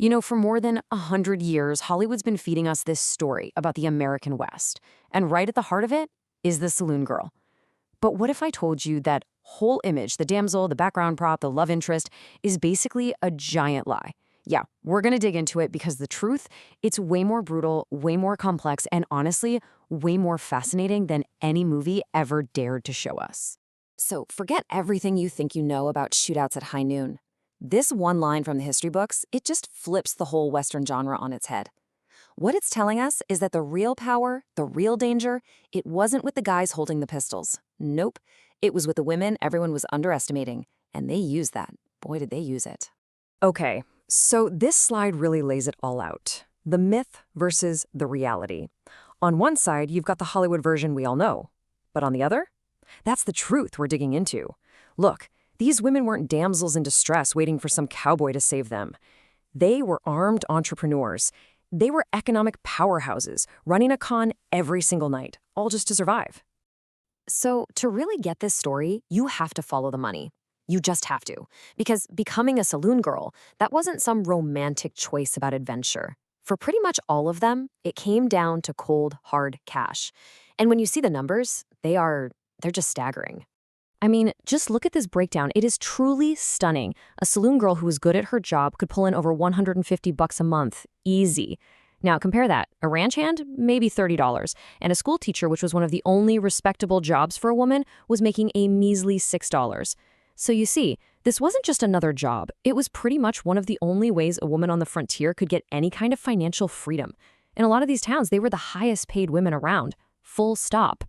For more than 100 years, Hollywood's been feeding us this story about the American West. And right at the heart of it is the saloon girl. But what if I told you that whole image, the damsel, the background prop, the love interest, is basically a giant lie? Yeah, we're gonna dig into it because the truth, it's way more brutal, way more complex, and honestly, way more fascinating than any movie ever dared to show us. So forget everything you think you know about shootouts at high noon. This one line from the history books, it just flips the whole Western genre on its head. What it's telling us is that the real power, the real danger, it wasn't with the guys holding the pistols. Nope. It was with the women everyone was underestimating. And they used that. Boy, did they use it. Okay, so this slide really lays it all out. The myth versus the reality. On one side, you've got the Hollywood version we all know. But on the other? That's the truth we're digging into. Look, these women weren't damsels in distress waiting for some cowboy to save them. They were armed entrepreneurs. They were economic powerhouses, running a con every single night, all just to survive. So to really get this story, you have to follow the money. You just have to. Because becoming a saloon girl, that wasn't some romantic choice about adventure. For pretty much all of them, it came down to cold, hard cash. And when you see the numbers, they're just staggering. I mean, just look at this breakdown. It is truly stunning. A saloon girl who was good at her job could pull in over $150 a month. Easy. Now, compare that. A ranch hand? Maybe $30. And a school teacher, which was one of the only respectable jobs for a woman, was making a measly $6. So you see, this wasn't just another job. It was pretty much one of the only ways a woman on the frontier could get any kind of financial freedom. In a lot of these towns, they were the highest paid women around. Full stop.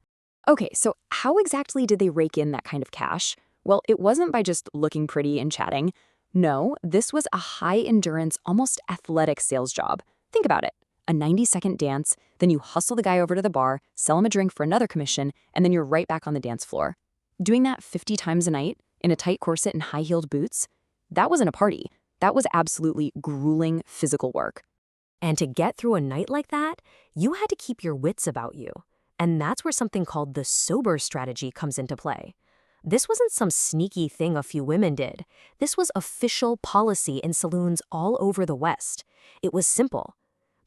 Okay, so how exactly did they rake in that kind of cash? Well, it wasn't by just looking pretty and chatting. No, this was a high-endurance, almost athletic sales job. Think about it. A 90-second dance, then you hustle the guy over to the bar, sell him a drink for another commission, and then you're right back on the dance floor. Doing that 50 times a night, in a tight corset and high-heeled boots, that wasn't a party. That was absolutely grueling physical work. And to get through a night like that, you had to keep your wits about you. And that's where something called the sober strategy comes into play. This wasn't some sneaky thing a few women did. This was official policy in saloons all over the West. It was simple.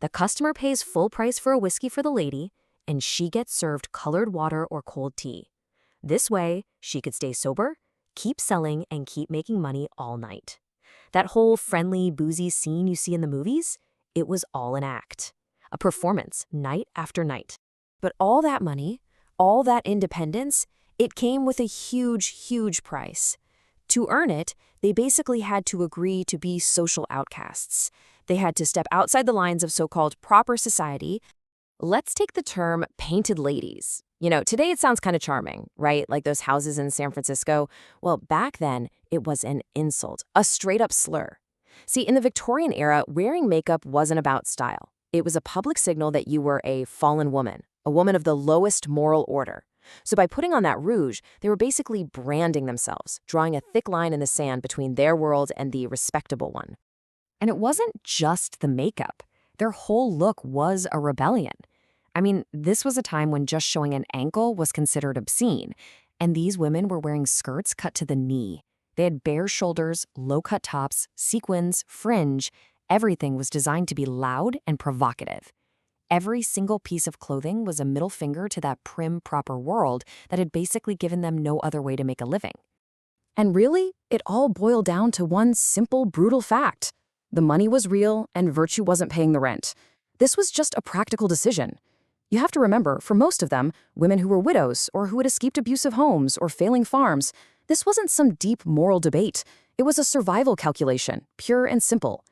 The customer pays full price for a whiskey for the lady, and she gets served colored water or cold tea. This way, she could stay sober, keep selling, and keep making money all night. That whole friendly, boozy scene you see in the movies, it was all an act. A performance, night after night. But all that money, all that independence, it came with a huge, huge price. To earn it, they basically had to agree to be social outcasts. They had to step outside the lines of so-called proper society. Let's take the term painted ladies. Today it sounds kind of charming, right? Like those houses in San Francisco. Well, back then, it was an insult, a straight-up slur. See, in the Victorian era, wearing makeup wasn't about style. It was a public signal that you were a fallen woman, a woman of the lowest moral order. So by putting on that rouge, they were basically branding themselves, drawing a thick line in the sand between their world and the respectable one. And it wasn't just the makeup. Their whole look was a rebellion. I mean, this was a time when just showing an ankle was considered obscene, and these women were wearing skirts cut to the knee. They had bare shoulders, low-cut tops, sequins, fringe. Everything was designed to be loud and provocative. Every single piece of clothing was a middle finger to that prim, proper world that had basically given them no other way to make a living. And really, it all boiled down to one simple, brutal fact. The money was real, and virtue wasn't paying the rent. This was just a practical decision. You have to remember, for most of them, women who were widows or who had escaped abusive homes or failing farms, this wasn't some deep moral debate. It was a survival calculation, pure and simple.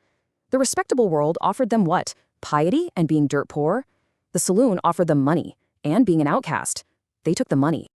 The respectable world offered them what? Piety and being dirt poor? The saloon offered them money and being an outcast. They took the money.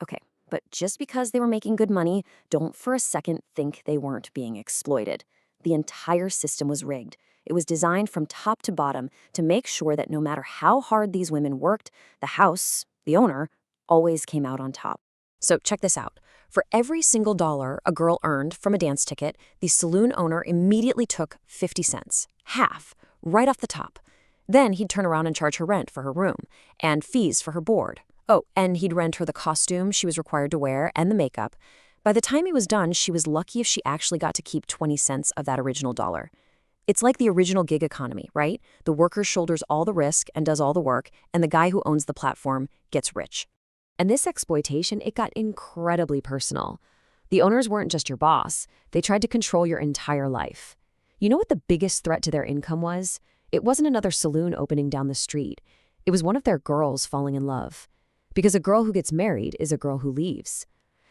Okay, but just because they were making good money, don't for a second think they weren't being exploited. The entire system was rigged. It was designed from top to bottom to make sure that no matter how hard these women worked, the house, the owner, always came out on top. So check this out. For every single dollar a girl earned from a dance ticket, the saloon owner immediately took 50 cents, half, right off the top. Then he'd turn around and charge her rent for her room and fees for her board. Oh, and he'd rent her the costume she was required to wear and the makeup. By the time he was done, she was lucky if she actually got to keep 20 cents of that original dollar. It's like the original gig economy, right? The worker shoulders all the risk and does all the work, and the guy who owns the platform gets rich. And this exploitation, it got incredibly personal. The owners weren't just your boss. They tried to control your entire life. You know what the biggest threat to their income was? It wasn't another saloon opening down the street. It was one of their girls falling in love. Because a girl who gets married is a girl who leaves.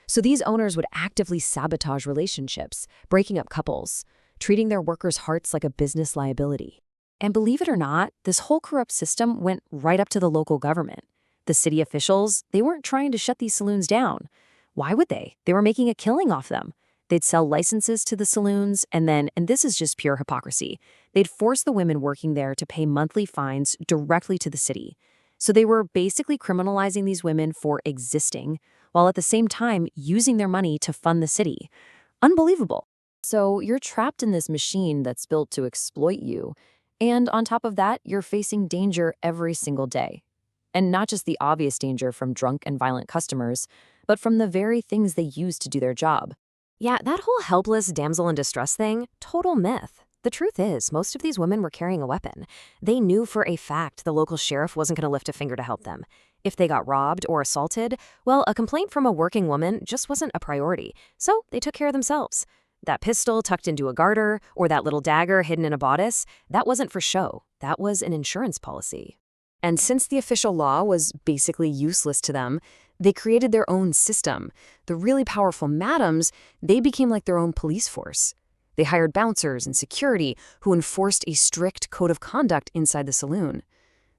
So these owners would actively sabotage relationships, breaking up couples, treating their workers' hearts like a business liability. And believe it or not, this whole corrupt system went right up to the local government. The city officials, they weren't trying to shut these saloons down. Why would they? They were making a killing off them. They'd sell licenses to the saloons, and this is just pure hypocrisy, they'd force the women working there to pay monthly fines directly to the city. So they were basically criminalizing these women for existing, while at the same time using their money to fund the city. Unbelievable. So you're trapped in this machine that's built to exploit you. And on top of that, you're facing danger every single day. And not just the obvious danger from drunk and violent customers, but from the very things they use to do their job. Yeah, that whole helpless damsel in distress thing, total myth. The truth is, most of these women were carrying a weapon. They knew for a fact the local sheriff wasn't going to lift a finger to help them. If they got robbed or assaulted, well, a complaint from a working woman just wasn't a priority, so they took care of themselves. That pistol tucked into a garter or that little dagger hidden in a bodice, that wasn't for show. That was an insurance policy. And since the official law was basically useless to them, they created their own system. The really powerful madams, they became like their own police force. They hired bouncers and security who enforced a strict code of conduct inside the saloon.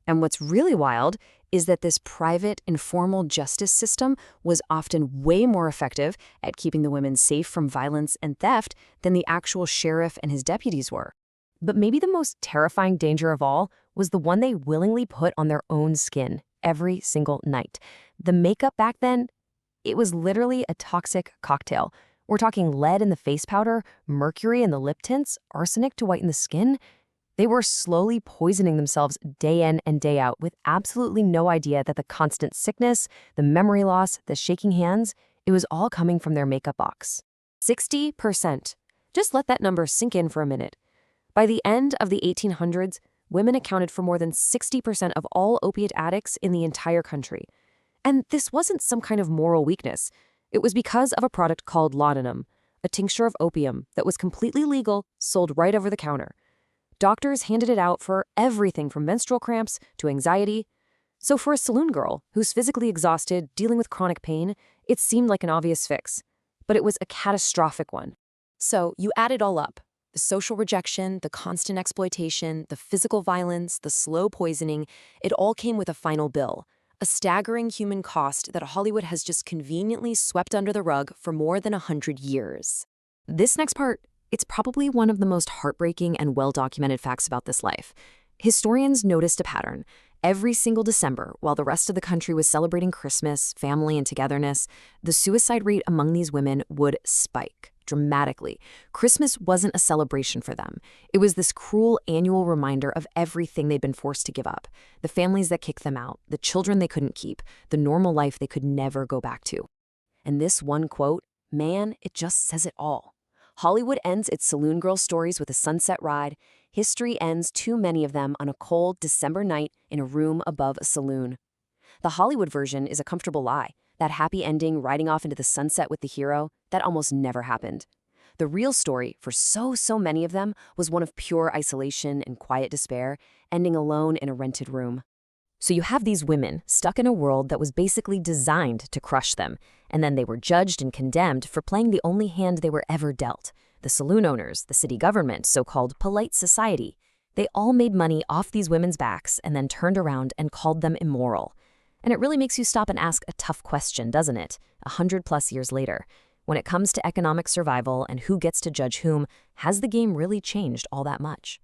And what's really wild is that this private, informal justice system was often way more effective at keeping the women safe from violence and theft than the actual sheriff and his deputies were. But maybe the most terrifying danger of all was the one they willingly put on their own skin every single night. The makeup back then, it was literally a toxic cocktail. We're talking lead in the face powder, mercury in the lip tints, arsenic to whiten the skin. They were slowly poisoning themselves day in and day out with absolutely no idea that the constant sickness, the memory loss, the shaking hands, it was all coming from their makeup box. 60%. Just let that number sink in for a minute. By the end of the 1800s, women accounted for more than 60% of all opiate addicts in the entire country. And this wasn't some kind of moral weakness. It was because of a product called laudanum, a tincture of opium that was completely legal, sold right over the counter. Doctors handed it out for everything from menstrual cramps to anxiety. So for a saloon girl who's physically exhausted, dealing with chronic pain, it seemed like an obvious fix. But it was a catastrophic one. So you add it all up. The social rejection, the constant exploitation, the physical violence, the slow poisoning, it all came with a final bill. A staggering human cost that Hollywood has just conveniently swept under the rug for more than 100 years. This next part, it's probably one of the most heartbreaking and well-documented facts about this life. Historians noticed a pattern. Every single December, while the rest of the country was celebrating Christmas, family, and togetherness, the suicide rate among these women would spike dramatically. Christmas wasn't a celebration for them. It was this cruel annual reminder of everything they'd been forced to give up. The families that kicked them out, the children they couldn't keep, the normal life they could never go back to. And this one quote, man, it just says it all. Hollywood ends its saloon girl stories with a sunset ride. History ends too many of them on a cold December night in a room above a saloon. The Hollywood version is a comfortable lie. That happy ending, riding off into the sunset with the hero, that almost never happened. The real story, for so many of them, was one of pure isolation and quiet despair, ending alone in a rented room. So you have these women stuck in a world that was basically designed to crush them, and then they were judged and condemned for playing the only hand they were ever dealt. The saloon owners, the city government, so-called polite society. They all made money off these women's backs and then turned around and called them immoral. And it really makes you stop and ask a tough question, doesn't it? 100+ years later. When it comes to economic survival and who gets to judge whom, has the game really changed all that much?